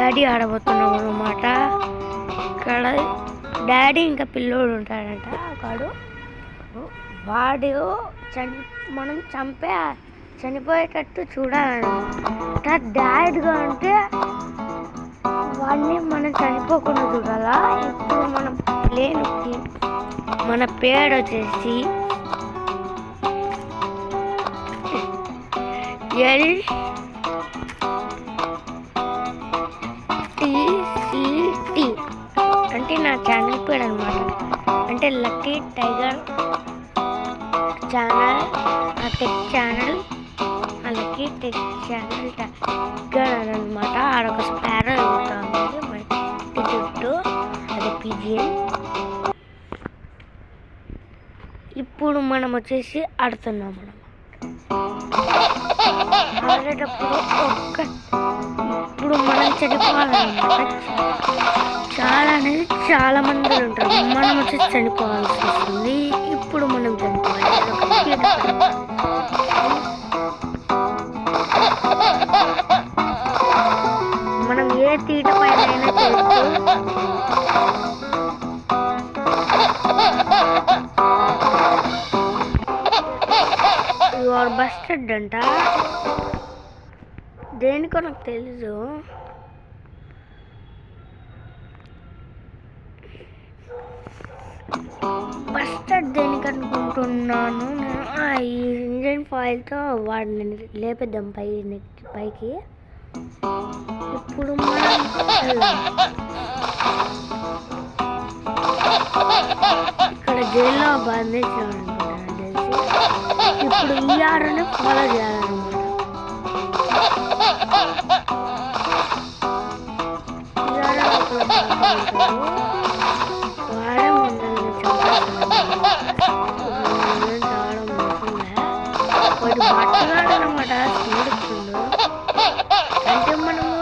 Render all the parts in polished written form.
కబడ్డీ ఆడబోతున్నాం అన్నమాట. ఇక్కడ డాడీ ఇంకా పిల్లోడు ఉంటాడంట. వాడు మనం చనిపోయేటట్టు చూడాలన్నమాట. డాడీగా అంటే వాడిని మనం చనిపోకుండా చూడాలా. ఇప్పుడు మనం ప్లేన్కి మన పేరు వచ్చేసి LTCT అంటే నా ఛానల్ పేరు అనమాట. అంటే లక్కీ టైగర్ ఛానల్, ఆ టెక్ ఛానల్, ఆ లక్కీ టెక్ ఛానల్ టైగర్ అనమాట. ఆడొక స్పారో ఎగురుతుంది మన చుట్టూ, అది పిజియన్. ఇప్పుడు మనం వచ్చేసి ఆడుతున్నాం. ఆడేటప్పుడు ఇప్పుడు మనం చనిపోవాలన్నమాట. చాలా అనేది చాలా మంది ఉంటారు. మనం వచ్చేసి చనిపోవాల్సి వస్తుంది. ఇప్పుడు మనం చనిపోవాలి. మనం ఏ తీట పైన చేయొచ్చు. యువర్ బస్టెడ్ అంట. దేనికో నాకు తెలీదు. బస్టెడ్ దేనికి అనుకుంటున్నాను నేను. ఈ ఇంజన్ ఫాయిల్తో వాడిని లేపేద్దాం పైకి. ఇప్పుడు మనం ఇక్కడ జైల్లో బంధించాను అనుకుంటాను తెలిసి. ఇప్పుడు ఈ ఆర్ని ఫాలో చేయాలన్నమాట. వాడే ముందు చాలా మోసంలే. వాడు బట్టగాడనమాట, చూడుతుండు. అంటే మనము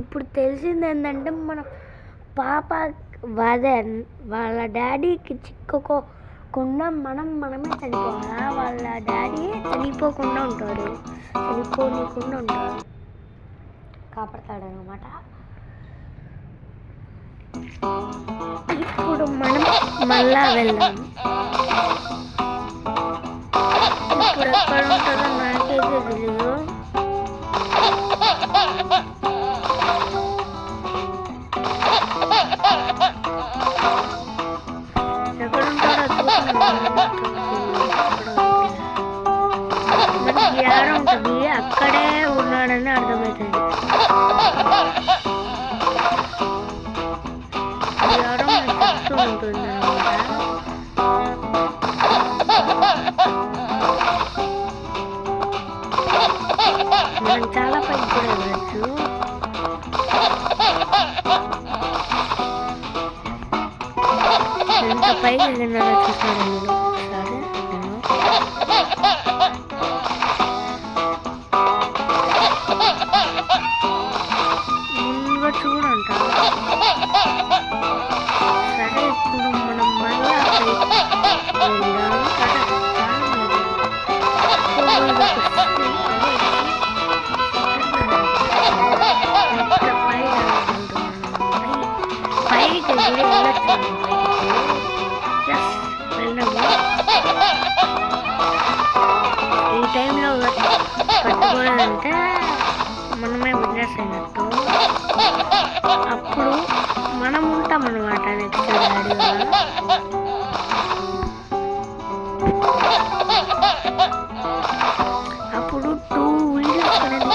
ఇప్పుడు తెలిసింది ఏంటంటే మన పాప వాళ్ళ డాడీకి చిక్కుకోకుండా మనమే చనిపోవాలా. వాళ్ళ డాడీ చనిపోకుండా ఉంటాడు, చనిపోనీకుండా ఉంటాడు, కాపాడతాడు అనమాట. ఇప్పుడు మనం మళ్ళా వెళ్దాం. ఇప్పుడు ఎక్కడ ఉంటుందో నాకైతే తెలీదు. ఎక్కడ ఉంటాడో మనకి ఎవరు ఉంటుంది, అక్కడే ఉన్నాడని అర్థమవుతుంది. ఎవరో మనకి చెప్తూ ఉంటుంది అనమాట. మనం చాలా పైకి కూడా వెళ్ళచ్చు. ఎంత పైకి వెళ్ళినారో చూసాను నేను ఒకసారి. ముందుగా చూడంట. సరే ఇప్పుడు మనం మళ్ళీ పైకి వెళ్ళచ్చు. వెళ్ళాము. ఈ టైంలో కట్టుకోలేదంటే మనమే విన్నర్స్ అయినట్టు. అప్పుడు మనం ఉంటాం అన్నమాట నెక్స్ట్ డాడీ వల్ల. అప్పుడు 2 వీడియోస్ అనేది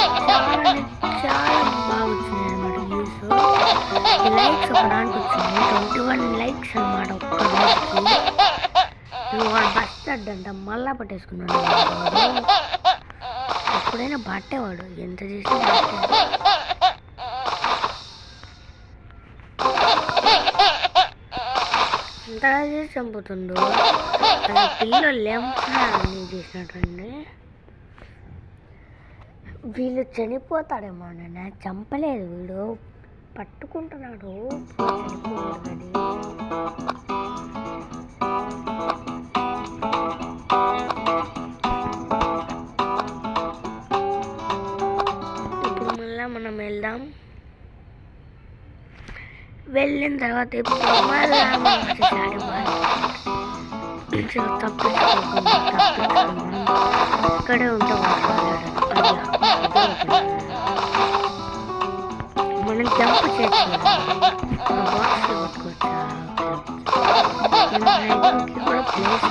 చాలా బాగా వచ్చినాయి అనమాట. వ్యూస్, లైక్స్ ఒకదానికి వచ్చినాయి. 21 లైక్స్ అనమాట ఒక్క రోజుకి. వాడు బస్టెడ్ అంట, మళ్ళా పట్టేసుకున్నాడు. ఎప్పుడైనా పట్టేవాడు, ఎంత చేసి ఎంతగా చేసి చంపుతుందో. అది పిల్లలు ఏమని చేసినట్టండి. వీళ్ళు చనిపోతాడేమో నన్ను చంపలేదు, వీడు పట్టుకుంటున్నాడు చనిపోకూడదని. ఇప్పుడు మళ్ళీ మనం వెళ్దాం. వెళ్ళిన తర్వాత ఇప్పుడు మళ్ళీ వచ్చేసాడు. తప్పించుకోకుండా ఇక్కడే ఉంటాం. మనం జంప్ చేయొచ్చు, బాక్స్ కొట్టుకోవచ్చా, మన హైడ్రోకి కూడా ప్లేస్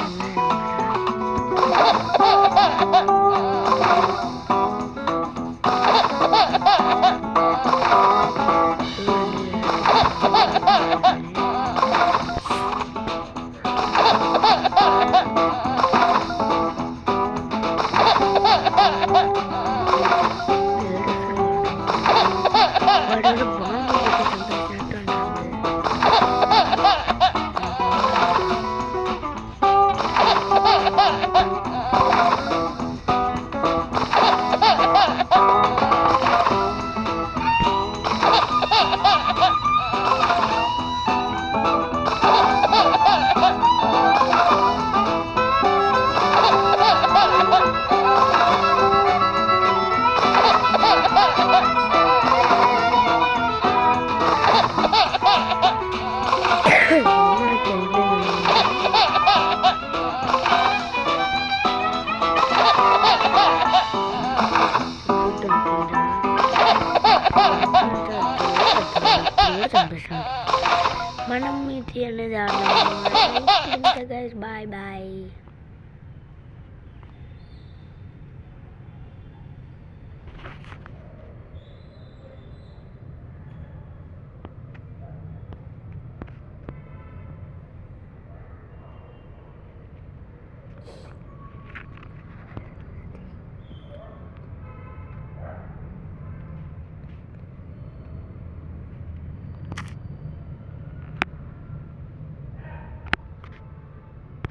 మనం ఇది అనేది ఆడదాం. Bye bye.